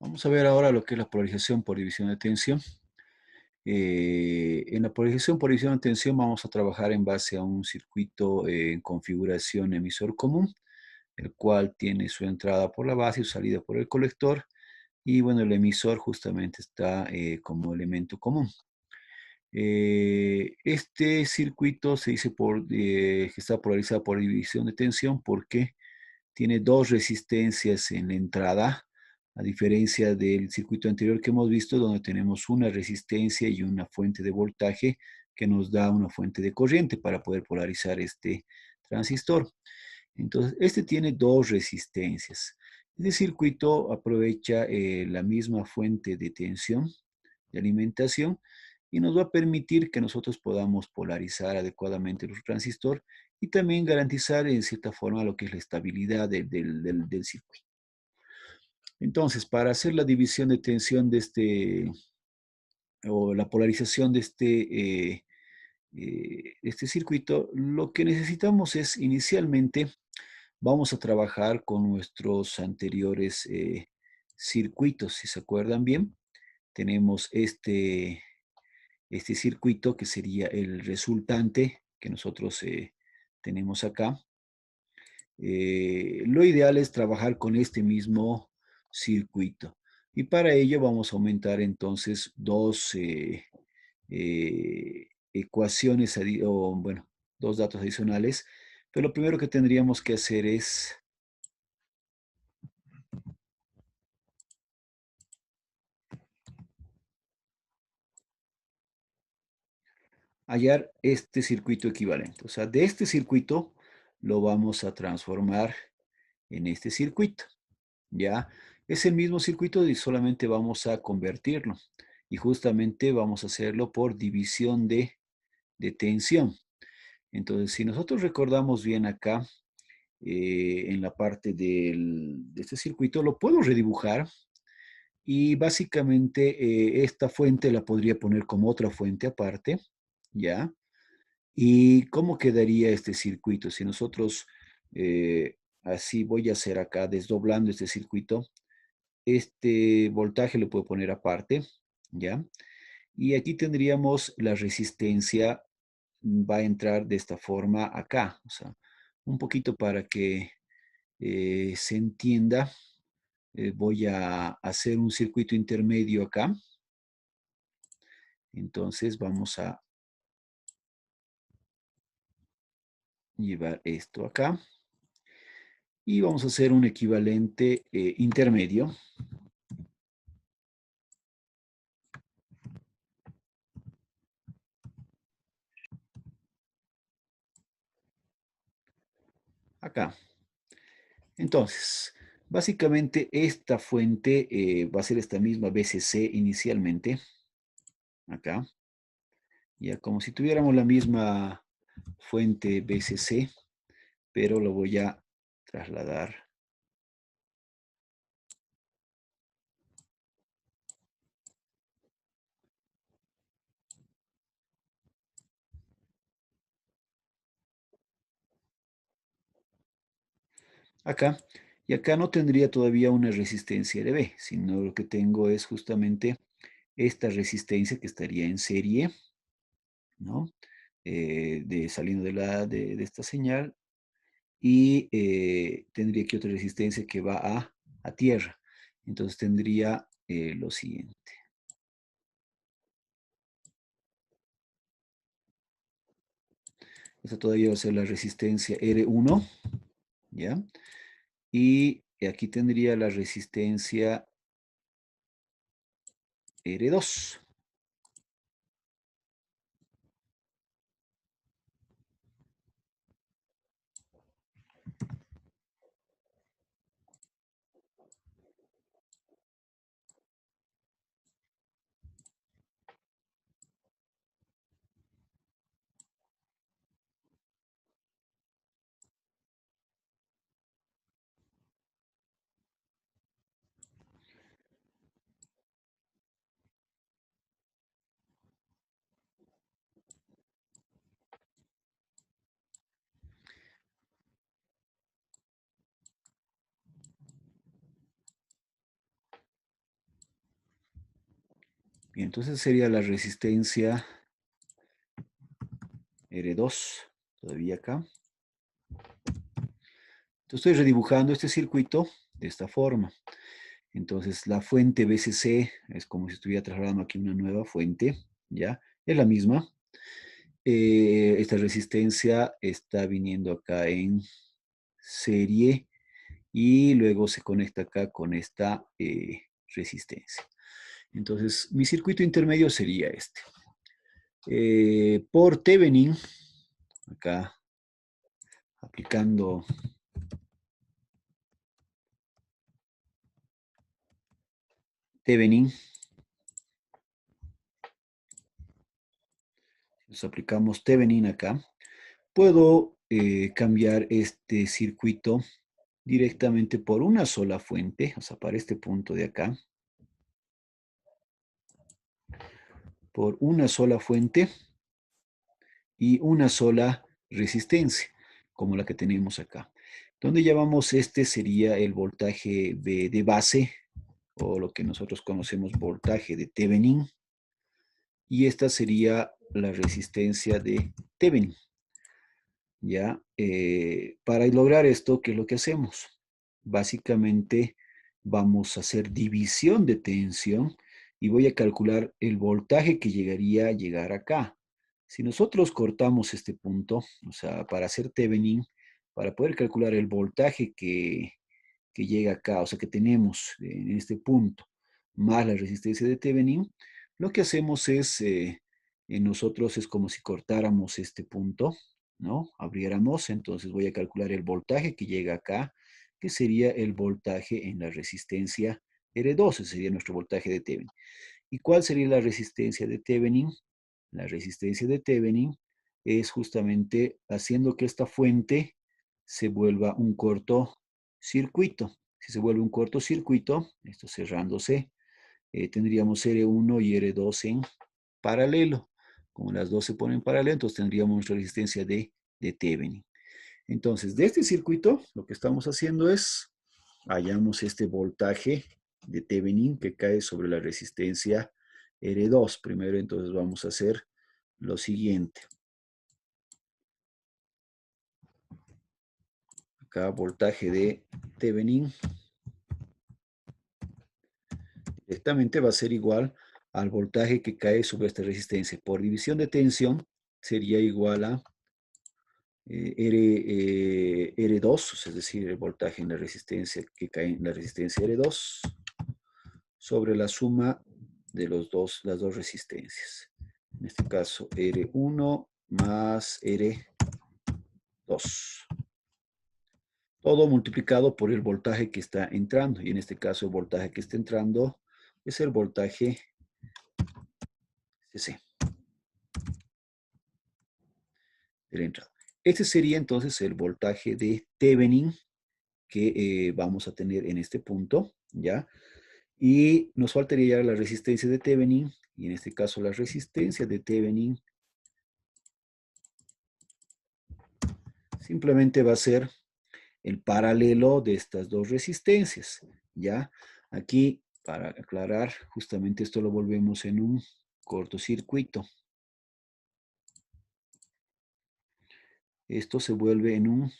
Vamos a ver ahora lo que es la polarización por división de tensión. En la polarización por división de tensión vamos a trabajar en base a un circuito en configuración emisor común, el cual tiene su entrada por la base y su salida por el colector. Y bueno, el emisor justamente está como elemento común. Este circuito se dice que está polarizado por división de tensión porque tiene dos resistencias en la entrada, a diferencia del circuito anterior que hemos visto, donde tenemos una resistencia y una fuente de voltaje que nos da una fuente de corriente para poder polarizar este transistor. Entonces, este tiene dos resistencias. Este circuito aprovecha la misma fuente de tensión, de alimentación, y nos va a permitir que nosotros podamos polarizar adecuadamente el transistor y también garantizar en cierta forma lo que es la estabilidad del circuito. Entonces, para hacer la división de tensión de o la polarización de este circuito, lo que necesitamos es inicialmente, vamos a trabajar con nuestros anteriores circuitos. Si se acuerdan bien, tenemos este circuito que sería el resultante que nosotros tenemos acá. Lo ideal es trabajar con este mismo circuito. Y para ello vamos a aumentar entonces dos ecuaciones, o bueno, dos datos adicionales. Pero lo primero que tendríamos que hacer es hallar este circuito equivalente. O sea, de este circuito lo vamos a transformar en este circuito. ¿Ya? Es el mismo circuito y solamente vamos a convertirlo. Y justamente vamos a hacerlo por división de tensión. Entonces, si nosotros recordamos bien acá, en la parte de este circuito, lo puedo redibujar y básicamente esta fuente la podría poner como otra fuente aparte, ¿ya? ¿Y cómo quedaría este circuito? Si nosotros, así voy a hacer acá, desdoblando este circuito, este voltaje lo puedo poner aparte, ¿ya? Y aquí tendríamos la resistencia, va a entrar de esta forma acá, o sea, un poquito para que se entienda, voy a hacer un circuito intermedio acá. Entonces vamos a llevar esto acá y vamos a hacer un equivalente intermedio acá. Entonces, básicamente esta fuente va a ser esta misma VCC inicialmente, acá, ya como si tuviéramos la misma fuente VCC, pero lo voy a trasladar acá. Y acá no tendría todavía una resistencia LV, sino lo que tengo es justamente esta resistencia que estaría en serie, ¿no? Saliendo de esta señal y tendría aquí otra resistencia que va a tierra. Entonces tendría lo siguiente. Esta todavía va a ser la resistencia R1, ¿ya? Y aquí tendría la resistencia R2. Bien, entonces sería la resistencia R2, todavía acá. Entonces estoy redibujando este circuito de esta forma. Entonces la fuente BCC es como si estuviera trasladando aquí una nueva fuente, ¿ya? Es la misma. Esta resistencia está viniendo acá en serie y luego se conecta acá con esta resistencia. Entonces mi circuito intermedio sería este. Por Thevenin, acá aplicando Thevenin, nos aplicamos Thevenin acá, puedo cambiar este circuito directamente por una sola fuente, o sea, para este punto de acá, por una sola fuente y una sola resistencia, como la que tenemos acá. Donde llamamos este sería el voltaje de base, o lo que nosotros conocemos voltaje de Thevenin, y esta sería la resistencia de Thevenin. ¿Ya? Para lograr esto, ¿qué es lo que hacemos? Básicamente vamos a hacer división de tensión y voy a calcular el voltaje que llegaría a llegar acá. Si nosotros cortamos este punto, o sea, para hacer Thevenin, para poder calcular el voltaje que llega acá, o sea, que tenemos en este punto, más la resistencia de Thevenin, lo que hacemos es, en nosotros es como si cortáramos este punto, ¿no? Abriéramos, entonces voy a calcular el voltaje que llega acá, que sería el voltaje en la resistencia R12, sería nuestro voltaje de Thevenin. ¿Y cuál sería la resistencia de Thevenin? La resistencia de Thevenin es justamente haciendo que esta fuente se vuelva un cortocircuito. Si se vuelve un cortocircuito, esto cerrándose, tendríamos R1 y R2 en paralelo. Como las dos se ponen en paralelo, entonces tendríamos nuestra resistencia de Thevenin. Entonces, de este circuito, lo que estamos haciendo es, hallamos este voltaje de Thevenin que cae sobre la resistencia R2. Primero, entonces, vamos a hacer lo siguiente. Acá, voltaje de Thevenin directamente va a ser igual al voltaje que cae sobre esta resistencia. Por división de tensión, sería igual a R2, es decir, el voltaje en la resistencia que cae en la resistencia R2, sobre la suma de las dos resistencias. En este caso, R1 más R2. Todo multiplicado por el voltaje que está entrando. Y en este caso, el voltaje que está entrando es el voltaje CC de la entrada. Este sería entonces el voltaje de Thevenin que vamos a tener en este punto, ¿ya? Y nos faltaría ya la resistencia de Thevenin, y en este caso la resistencia de Thevenin simplemente va a ser el paralelo de estas dos resistencias, ¿ya? Aquí, para aclarar, justamente esto lo volvemos en un cortocircuito. Esto se vuelve en un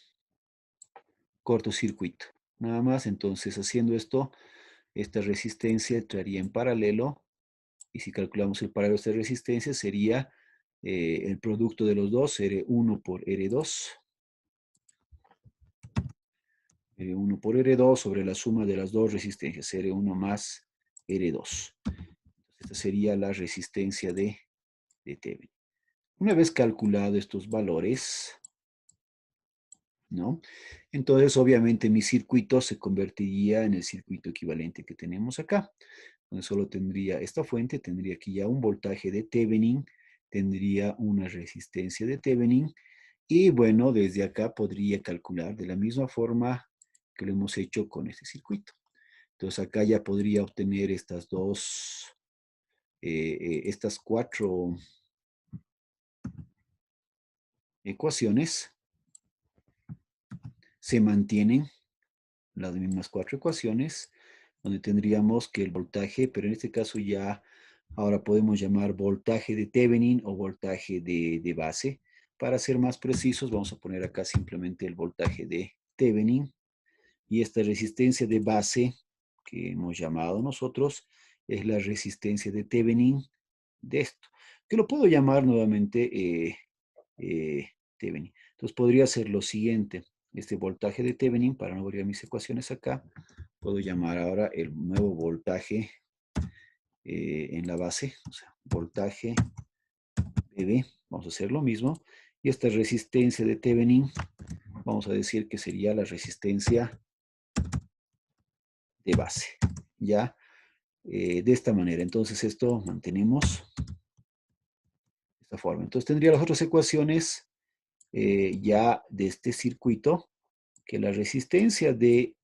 cortocircuito. Nada más, entonces haciendo esto, esta resistencia entraría en paralelo, y si calculamos el paralelo de esta resistencia, sería el producto de los dos, R1 por R2. R1 por R2 sobre la suma de las dos resistencias, R1 más R2. Esta sería la resistencia de Thevenin. Una vez calculado estos valores, ¿no? Entonces, obviamente, mi circuito se convertiría en el circuito equivalente que tenemos acá, donde solo tendría esta fuente, tendría aquí ya un voltaje de Thevenin, tendría una resistencia de Thevenin, y bueno, desde acá podría calcular de la misma forma que lo hemos hecho con este circuito. Entonces, acá ya podría obtener estas cuatro ecuaciones. Se mantienen las mismas cuatro ecuaciones, donde tendríamos que el voltaje, pero en este caso ya Ahora podemos llamar voltaje de Thevenin o voltaje de base. Para ser más precisos, vamos a poner acá simplemente el voltaje de Thevenin. Y esta resistencia de base que hemos llamado nosotros es la resistencia de Thevenin de esto, que lo puedo llamar nuevamente Thevenin. Entonces podría ser lo siguiente, este voltaje de Thevenin, para no volver a mis ecuaciones acá, puedo llamar ahora el nuevo voltaje en la base, o sea, voltaje PV, vamos a hacer lo mismo, y esta resistencia de Thevenin, vamos a decir que sería la resistencia de base, ¿ya? De esta manera. Entonces esto mantenemos de esta forma. Entonces tendría las otras ecuaciones ya de este circuito, que la resistencia de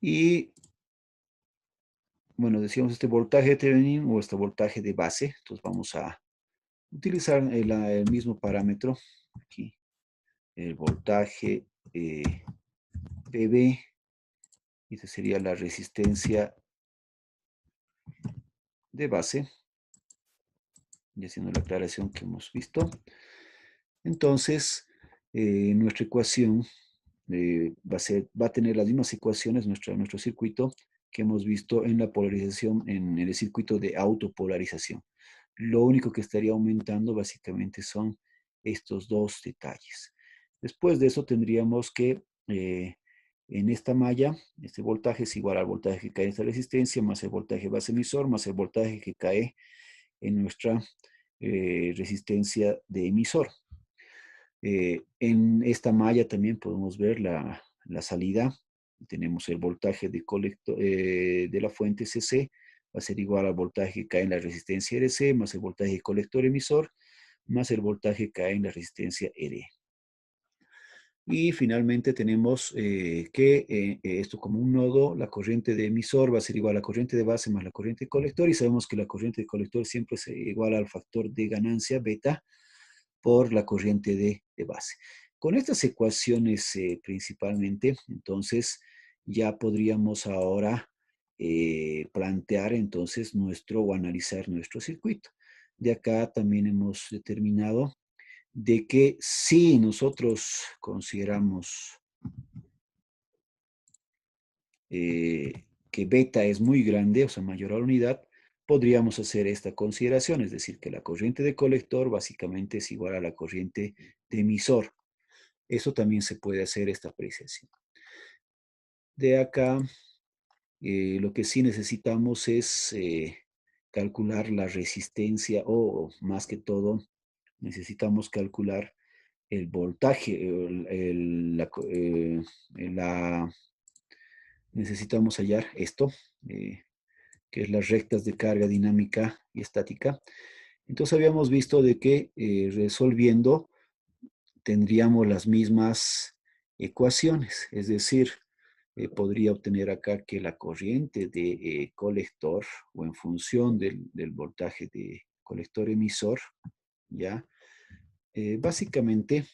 y, bueno, decíamos este voltaje de Thevenin o este voltaje de base. Entonces vamos a utilizar el mismo parámetro aquí, el voltaje PV, y esta sería la resistencia de base, y haciendo la aclaración que hemos visto. Entonces, nuestra ecuación va a tener las mismas ecuaciones, nuestro circuito, que hemos visto en la polarización, en el circuito de autopolarización. Lo único que estaría aumentando básicamente son estos dos detalles. Después de eso tendríamos que, en esta malla, este voltaje es igual al voltaje que cae en esta resistencia, más el voltaje base emisor, más el voltaje que cae en nuestra resistencia de emisor. En esta malla también podemos ver la salida. Tenemos el voltaje de la fuente CC, va a ser igual al voltaje que cae en la resistencia RC, más el voltaje de colector emisor, más el voltaje que cae en la resistencia RE. Y finalmente tenemos que esto como un nodo, la corriente de emisor va a ser igual a la corriente de base más la corriente de colector, y sabemos que la corriente de colector siempre es igual al factor de ganancia beta por la corriente de base. Con estas ecuaciones principalmente, entonces ya podríamos ahora plantear entonces nuestro o analizar nuestro circuito. De acá también hemos determinado de que si nosotros consideramos que beta es muy grande, o sea, mayor a la unidad, podríamos hacer esta consideración, es decir, que la corriente de colector básicamente es igual a la corriente de emisor. Eso también se puede hacer esta apreciación. De acá, lo que sí necesitamos es calcular la resistencia o más que todo, necesitamos calcular el voltaje, necesitamos hallar esto, que es las rectas de carga dinámica y estática. Entonces habíamos visto de que resolviendo tendríamos las mismas ecuaciones, es decir, podría obtener acá que la corriente de colector o en función del voltaje de colector emisor, ¿ya? Básicamente,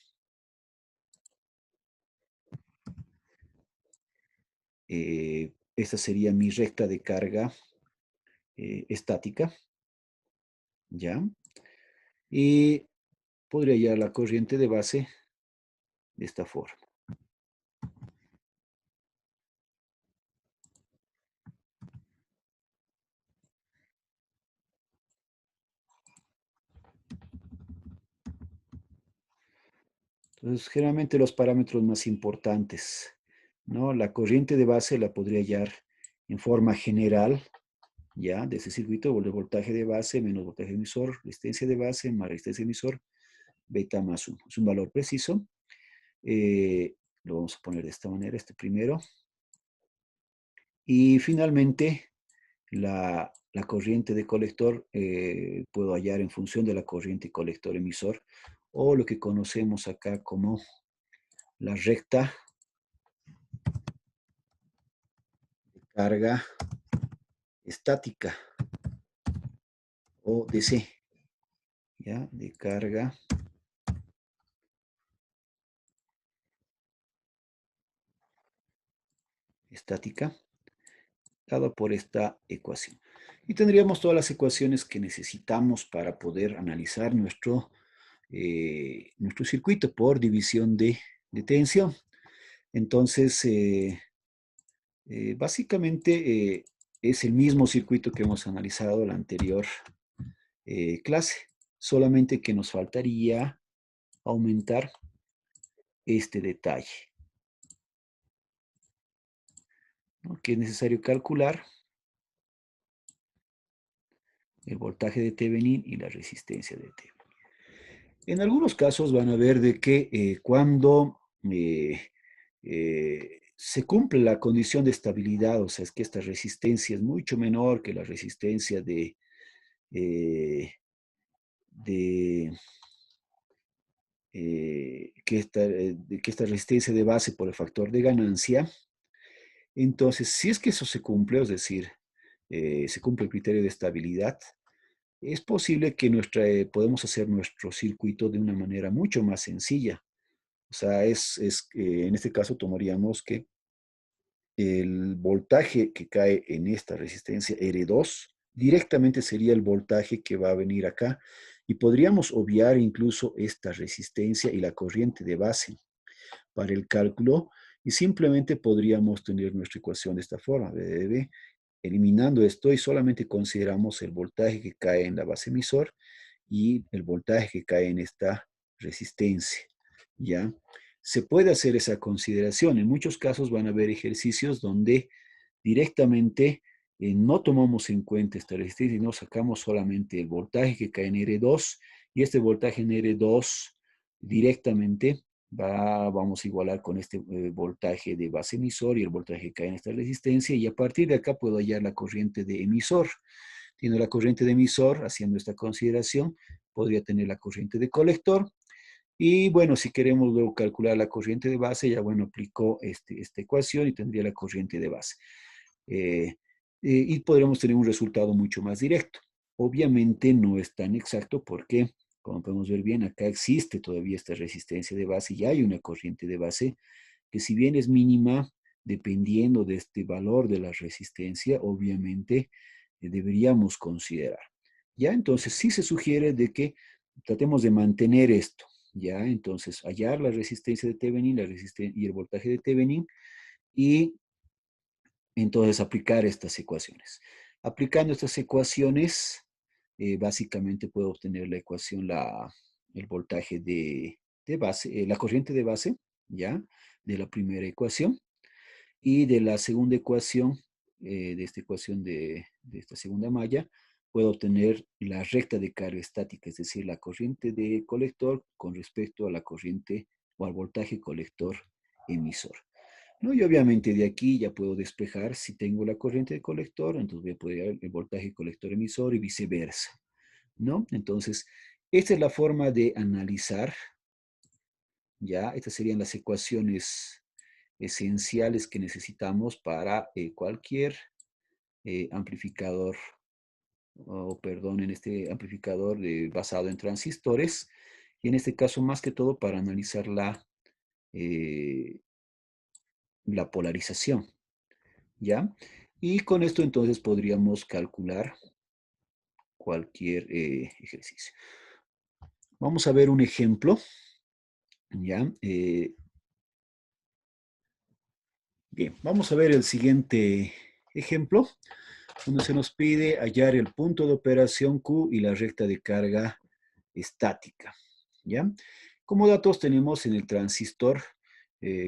esta sería mi recta de carga estática, ¿ya? Y podría hallar la corriente de base de esta forma. Entonces, generalmente los parámetros más importantes, ¿no? La corriente de base la podría hallar en forma general, ¿ya? De ese circuito, de voltaje de base menos voltaje emisor, resistencia de base más resistencia emisor, beta más 1. Es un valor preciso. Lo vamos a poner de esta manera, este primero. Y finalmente, la corriente de colector puedo hallar en función de la corriente colector emisor, o lo que conocemos acá como la recta de carga estática o DC, ¿ya? De carga estática. dado por esta ecuación. Y tendríamos todas las ecuaciones que necesitamos para poder analizar nuestro circuito por división de tensión. Entonces, básicamente es el mismo circuito que hemos analizado en la anterior clase, solamente que nos faltaría aumentar este detalle, ¿no? Que es necesario calcular el voltaje de Thevenin y la resistencia de Thevenin. En algunos casos van a ver de que cuando se cumple la condición de estabilidad, o sea, es que esta resistencia es mucho menor que la resistencia eh, de que esta resistencia de base por el factor de ganancia. Entonces, si es que eso se cumple, es decir, se cumple el criterio de estabilidad, es posible que podemos hacer nuestro circuito de una manera mucho más sencilla. O sea, en este caso tomaríamos que el voltaje que cae en esta resistencia R2 directamente sería el voltaje que va a venir acá y podríamos obviar incluso esta resistencia y la corriente de base para el cálculo y simplemente podríamos tener nuestra ecuación de esta forma, V de V. Eliminando esto y solamente consideramos el voltaje que cae en la base emisor y el voltaje que cae en esta resistencia, ¿ya? Se puede hacer esa consideración. En muchos casos van a haber ejercicios donde directamente no tomamos en cuenta esta resistencia y no sacamos solamente el voltaje que cae en R2 y este voltaje en R2 directamente vamos a igualar con este voltaje de base emisor y el voltaje que cae en esta resistencia y a partir de acá puedo hallar la corriente de emisor. Tiene la corriente de emisor, haciendo esta consideración, podría tener la corriente de colector. Y bueno, si queremos luego calcular la corriente de base, ya bueno, aplicó esta ecuación y tendría la corriente de base. Y podremos tener un resultado mucho más directo. Obviamente no es tan exacto porque, como podemos ver bien, acá existe todavía esta resistencia de base y hay una corriente de base que si bien es mínima, dependiendo de este valor de la resistencia, obviamente deberíamos considerar. ¿Ya? Entonces sí se sugiere de que tratemos de mantener esto. ¿Ya? Entonces hallar la resistencia de Thevenin y el voltaje de Thevenin y entonces aplicar estas ecuaciones. Aplicando estas ecuaciones, básicamente puedo obtener la ecuación, el voltaje de base, la corriente de base, ¿ya? De la primera ecuación. Y de la segunda ecuación, de esta ecuación de esta segunda malla, puedo obtener la recta de carga estática, es decir, la corriente de colector con respecto a la corriente o al voltaje colector emisor. ¿No? Y obviamente de aquí ya puedo despejar si tengo la corriente de colector, entonces voy a poder el voltaje colector emisor y viceversa, ¿no? Entonces, esta es la forma de analizar, ¿ya? Estas serían las ecuaciones esenciales que necesitamos para cualquier amplificador, o perdón, en este amplificador basado en transistores, y en este caso más que todo para analizar eh, la polarización, ¿ya? Y con esto entonces podríamos calcular cualquier ejercicio. Vamos a ver un ejemplo, ¿ya? Bien, vamos a ver el siguiente ejemplo, donde se nos pide hallar el punto de operación Q y la recta de carga estática, ¿ya? Como datos tenemos en el transistor,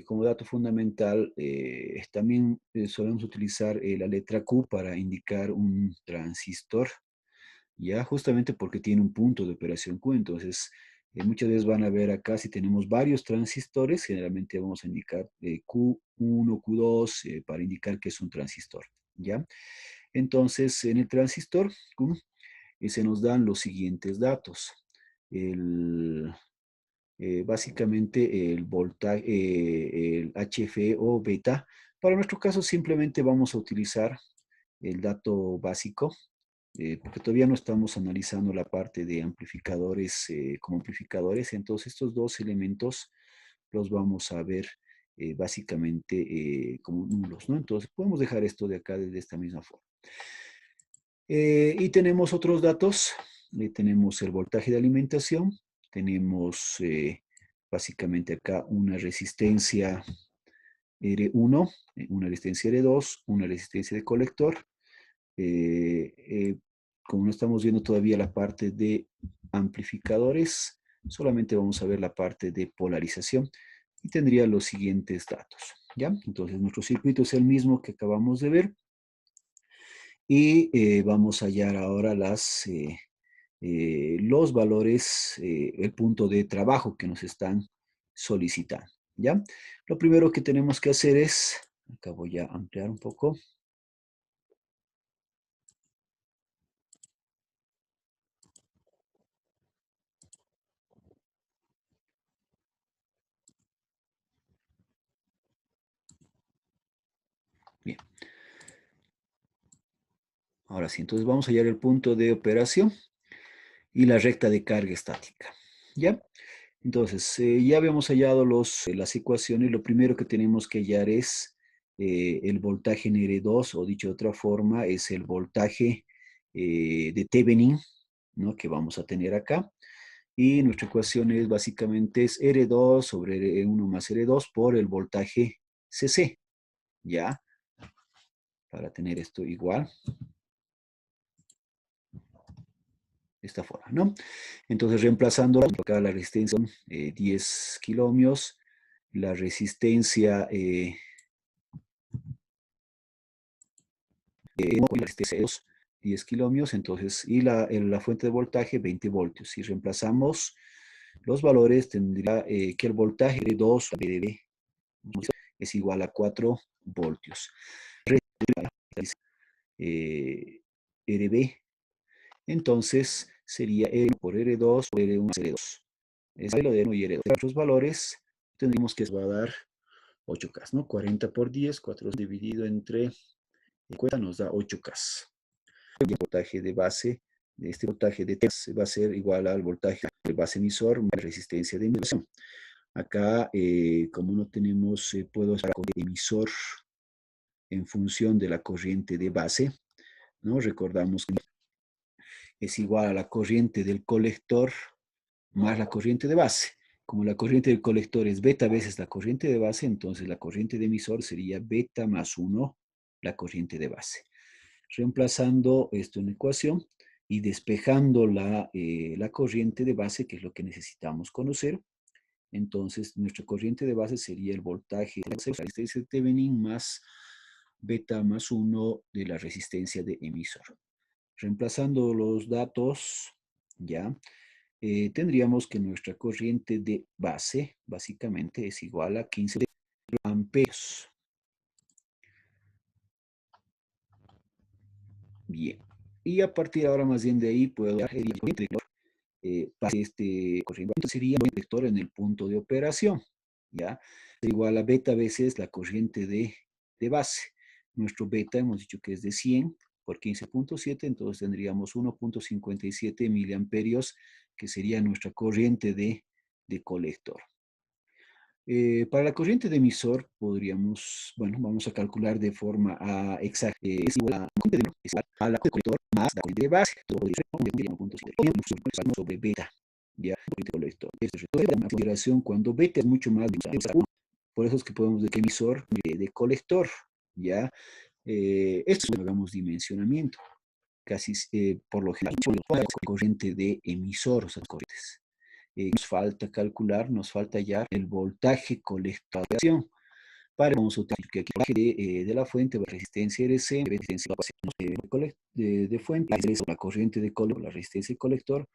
como dato fundamental, también solemos utilizar la letra Q para indicar un transistor, ¿ya? Justamente porque tiene un punto de operación Q, entonces muchas veces van a ver acá si tenemos varios transistores, generalmente vamos a indicar Q1, Q2 para indicar que es un transistor, ¿ya? Entonces, en el transistor Q se nos dan los siguientes datos. Básicamente el voltaje, el HFE o beta. Para nuestro caso simplemente vamos a utilizar el dato básico, porque todavía no estamos analizando la parte de amplificadores como amplificadores. Entonces estos dos elementos los vamos a ver básicamente como nulos, ¿no? Entonces podemos dejar esto de acá de esta misma forma. Y tenemos otros datos. Tenemos el voltaje de alimentación. Tenemos básicamente acá una resistencia R1, una resistencia R2, una resistencia de colector. Como no estamos viendo todavía la parte de amplificadores, solamente vamos a ver la parte de polarización y tendría los siguientes datos. ¿Ya? Entonces nuestro circuito es el mismo que acabamos de ver y vamos a hallar ahora los valores, el punto de trabajo que nos están solicitando. ¿Ya? Lo primero que tenemos que hacer es, acá voy a ampliar un poco. Bien, ahora sí, entonces vamos a hallar el punto de operación y la recta de carga estática. ¿Ya? Entonces, ya habíamos hallado las ecuaciones. Lo primero que tenemos que hallar es el voltaje en R2, o dicho de otra forma, es el voltaje de Thevenin, ¿no? Que vamos a tener acá. Y nuestra ecuación es básicamente es R2 sobre R1 más R2 por el voltaje CC, ¿ya? Para tener esto igual. De esta forma, ¿no? Entonces, reemplazando acá la resistencia 10 kiloohmios, la resistencia, la resistencia de 10 kiloohmios, entonces, y la fuente de voltaje 20 voltios. Si reemplazamos los valores, tendría que el voltaje de 2 VDB es igual a 4 voltios. RB, entonces sería R por R2 por R1 más R2. Es lo de 1 y R2. Otros valores tendríamos que va a dar 8K, ¿no? 40 por 10, 4 dividido entre 50 nos da 8K. El voltaje de base de este voltaje de test va a ser igual al voltaje de base emisor más resistencia de emisión. Acá, como no tenemos, puedo estar con el emisor en función de la corriente de base, ¿no? Recordamos que es igual a la corriente del colector más la corriente de base. Como la corriente del colector es beta veces la corriente de base, entonces la corriente de emisor sería beta más 1 la corriente de base. Reemplazando esto en la ecuación y despejando la corriente de base, que es lo que necesitamos conocer, entonces nuestra corriente de base sería el voltaje de la resistencia de Thevenin más beta más 1 de la resistencia de emisor. Reemplazando los datos, ya, tendríamos que nuestra corriente de base básicamente es igual a 15 amperes. Bien. Y a partir ahora más bien de ahí puedo dar el corriente para este corriente. Entonces sería un vector en el punto de operación. ¿Ya? Igual a beta veces la corriente de base. Nuestro beta hemos dicho que es de 100 por 15.7, entonces tendríamos 1.57 miliamperios, que sería nuestra corriente de colector. Para la corriente de emisor podríamos, bueno, vamos a calcular de forma exacta, es igual a la de colector más la corriente de base, sobre beta, ya, de colector. Esto es una consideración cuando beta es mucho más de 1, por eso es que podemos decir que emisor de colector, ya. Esto es, hagamos dimensionamiento, casi por lo general, la corriente de emisor, o sea, corrientes. Nos falta calcular, nos falta hallar el voltaje colector. Para vamos a utilizar que aquí de la fuente, resistencia RC, resistencia de fuente, es la corriente de colector, la resistencia de colector,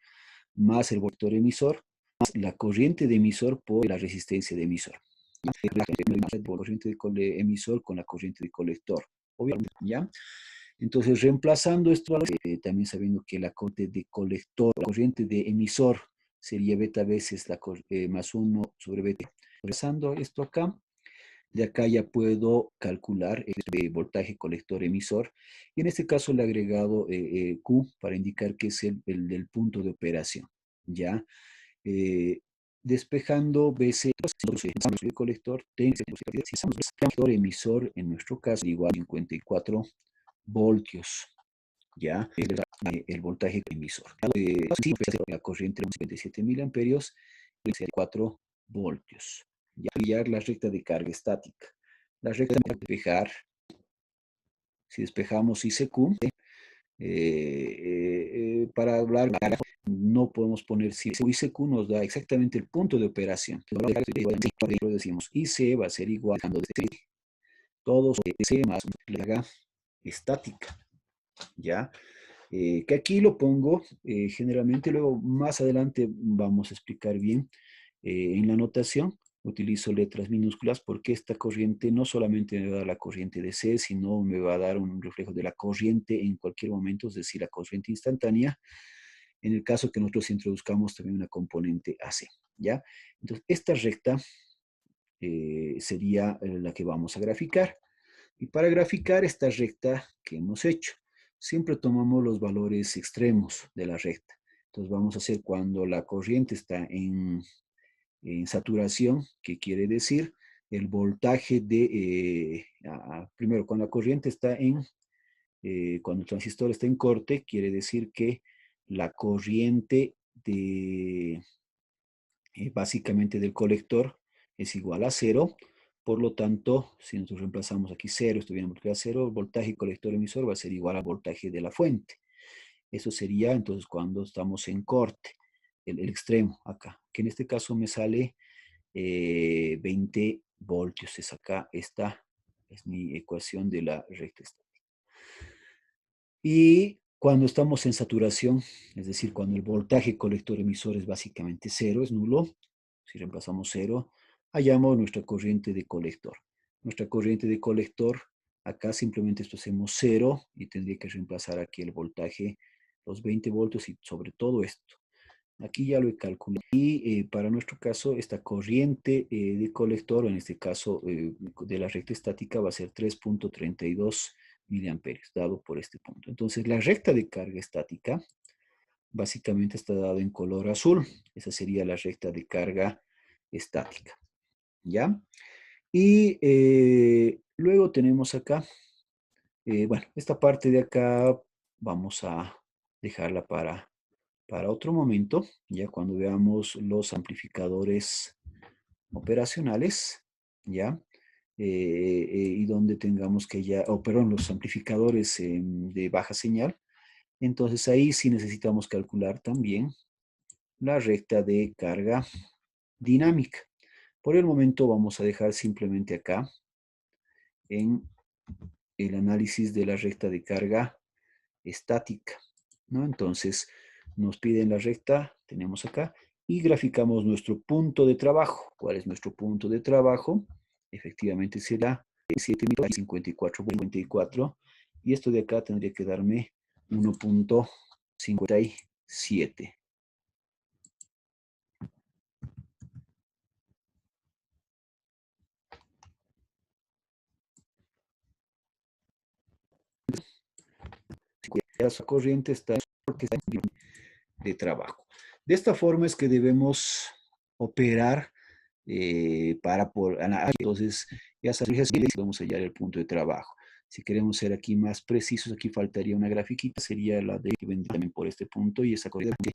más el voltor emisor, más la corriente de emisor por la resistencia de emisor. La corriente de emisor con la corriente de colector, obviamente, ¿ya? Entonces, reemplazando esto, también sabiendo que la corriente de colector, la corriente de emisor sería beta veces más 1 sobre beta. Reemplazando esto acá, de acá ya puedo calcular el voltaje colector emisor, y en este caso le he agregado Q para indicar que es el del punto de operación, ¿ya? despejando BC, el colector, colector emisor, en nuestro caso, igual a 54 voltios, ¿ya? El voltaje emisor. La corriente de 57 mil amperios, 4 voltios. Ya pillar la recta de carga estática. La recta de despejar, si despejamos ICQ, para hablar, no podemos poner si ICQ nos da exactamente el punto de operación. Decimos IC va a ser igual a todos C más la carga estática, ¿ya? Que aquí lo pongo generalmente, luego más adelante vamos a explicar bien en la notación. Utilizo letras minúsculas porque esta corriente no solamente me va a dar la corriente de C, sino me va a dar un reflejo de la corriente en cualquier momento, es decir, la corriente instantánea, en el caso que nosotros introduzcamos también una componente AC, ¿ya? Entonces, esta recta sería la que vamos a graficar. Y para graficar esta recta que hemos hecho, siempre tomamos los valores extremos de la recta. Entonces vamos a hacer cuando la corriente está en saturación, que quiere decir el voltaje de, primero, cuando la corriente está cuando el transistor está en corte, quiere decir que la corriente de, básicamente del colector es igual a cero. Por lo tanto, si nosotros reemplazamos aquí cero, estuviéramos a cero, el voltaje colector emisor va a ser igual al voltaje de la fuente. Eso sería entonces cuando estamos en corte, el extremo acá, que en este caso me sale 20 voltios. Es acá, esta es mi ecuación de la recta estática. Y cuando estamos en saturación, es decir, cuando el voltaje colector emisor es básicamente cero, es nulo, si reemplazamos cero, hallamos nuestra corriente de colector. Nuestra corriente de colector, acá simplemente esto hacemos cero y tendría que reemplazar aquí el voltaje, los 20 voltios y sobre todo esto. Aquí ya lo he calculado. Y para nuestro caso, esta corriente de colector, en este caso de la recta estática, va a ser 3.32 miliamperios, dado por este punto. Entonces, la recta de carga estática básicamente está dado en color azul. Esa sería la recta de carga estática. ¿Ya? Y luego tenemos acá, bueno, esta parte de acá vamos a dejarla para otro momento, ya cuando veamos los amplificadores operacionales, ¿ya? Y donde tengamos que ya, perdón, los amplificadores de baja señal. Entonces ahí sí necesitamos calcular también la recta de carga dinámica. Por el momento vamos a dejar simplemente acá en el análisis de la recta de carga estática, ¿no? Entonces nos piden la recta, tenemos acá, y graficamos nuestro punto de trabajo. ¿Cuál es nuestro punto de trabajo? Efectivamente será 7.054.54, y esto de acá tendría que darme 1.57. La corriente está de trabajo. De esta forma es que debemos operar para por entonces ya sabemos que vamos a hallar el punto de trabajo. Si queremos ser aquí más precisos, aquí faltaría una grafiquita, sería la de que vendría también por este punto y esa corriente